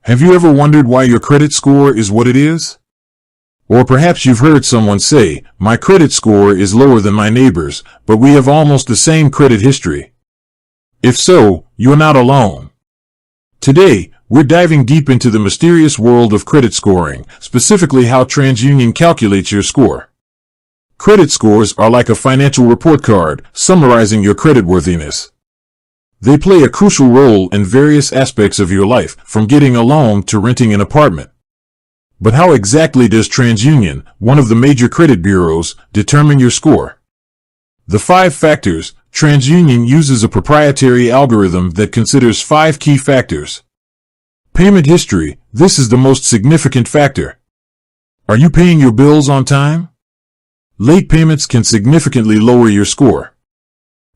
Have you ever wondered why your credit score is what it is? Or perhaps you've heard someone say, "My credit score is lower than my neighbor's, but we have almost the same credit history." If so, you're not alone. Today, we're diving deep into the mysterious world of credit scoring, specifically how TransUnion calculates your score. Credit scores are like a financial report card, summarizing your creditworthiness. They play a crucial role in various aspects of your life, from getting a loan to renting an apartment. But how exactly does TransUnion, one of the major credit bureaus, determine your score? The 5 factors. TransUnion uses a proprietary algorithm that considers 5 key factors. Payment history. This is the most significant factor. Are you paying your bills on time? Late payments can significantly lower your score.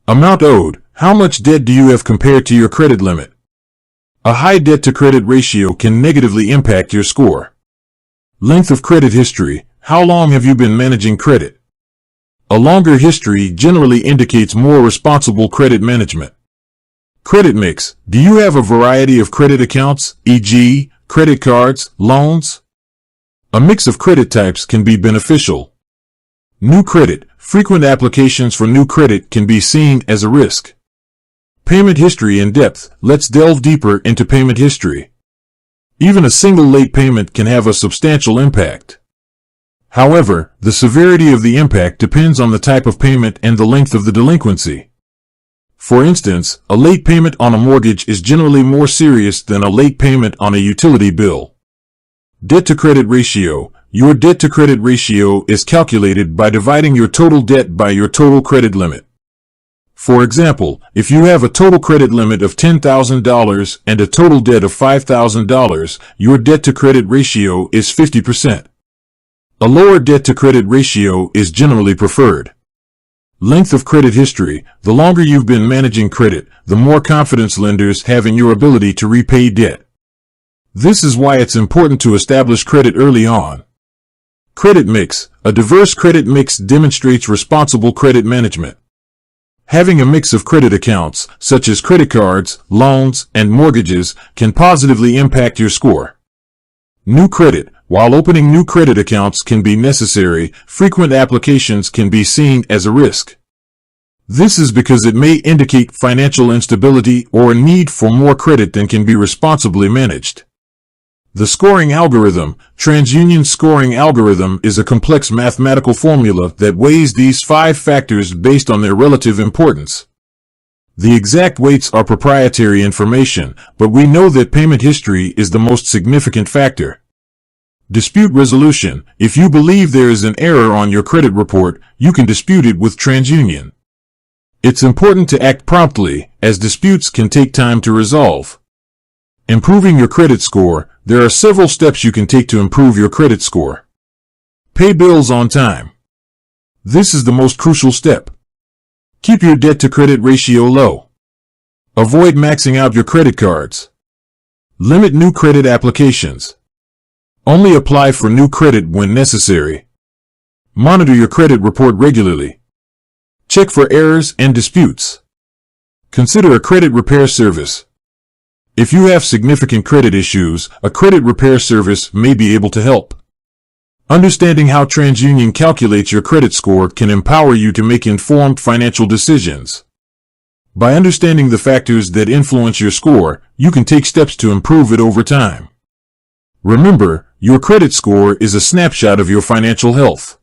Amount owed. How much debt do you have compared to your credit limit? A high debt-to-credit ratio can negatively impact your score. Length of credit history. How long have you been managing credit? A longer history generally indicates more responsible credit management. Credit mix. Do you have a variety of credit accounts, e.g., credit cards, loans? A mix of credit types can be beneficial. New credit. Frequent applications for new credit can be seen as a risk. Payment history in depth. Let's delve deeper into payment history. Even a single late payment can have a substantial impact. However, the severity of the impact depends on the type of payment and the length of the delinquency. For instance, a late payment on a mortgage is generally more serious than a late payment on a utility bill. Debt-to-credit ratio. Your debt-to-credit ratio is calculated by dividing your total debt by your total credit limit. For example, if you have a total credit limit of $10,000 and a total debt of $5,000, your debt-to-credit ratio is 50%. A lower debt-to-credit ratio is generally preferred. Length of credit history. The longer you've been managing credit, the more confidence lenders have in your ability to repay debt. This is why it's important to establish credit early on. Credit mix. A diverse credit mix demonstrates responsible credit management. Having a mix of credit accounts, such as credit cards, loans, and mortgages, can positively impact your score. New credit. While opening new credit accounts can be necessary, frequent applications can be seen as a risk. This is because it may indicate financial instability or a need for more credit than can be responsibly managed. The scoring algorithm. TransUnion's scoring algorithm is a complex mathematical formula that weighs these 5 factors based on their relative importance. The exact weights are proprietary information, but we know that payment history is the most significant factor. Dispute resolution. If you believe there is an error on your credit report, you can dispute it with TransUnion. It's important to act promptly, as disputes can take time to resolve. Improving your credit score. There are several steps you can take to improve your credit score. Pay bills on time. This is the most crucial step. Keep your debt-to-credit ratio low. Avoid maxing out your credit cards. Limit new credit applications. Only apply for new credit when necessary. Monitor your credit report regularly. Check for errors and disputes. Consider a credit repair service. If you have significant credit issues, a credit repair service may be able to help. Understanding how TransUnion calculates your credit score can empower you to make informed financial decisions. By understanding the factors that influence your score, you can take steps to improve it over time. Remember, your credit score is a snapshot of your financial health.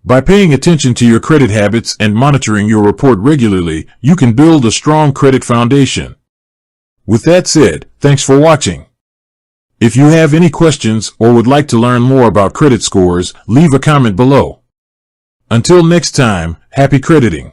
By paying attention to your credit habits and monitoring your report regularly, you can build a strong credit foundation. With that said, thanks for watching. If you have any questions or would like to learn more about credit scores, leave a comment below. Until next time, happy crediting.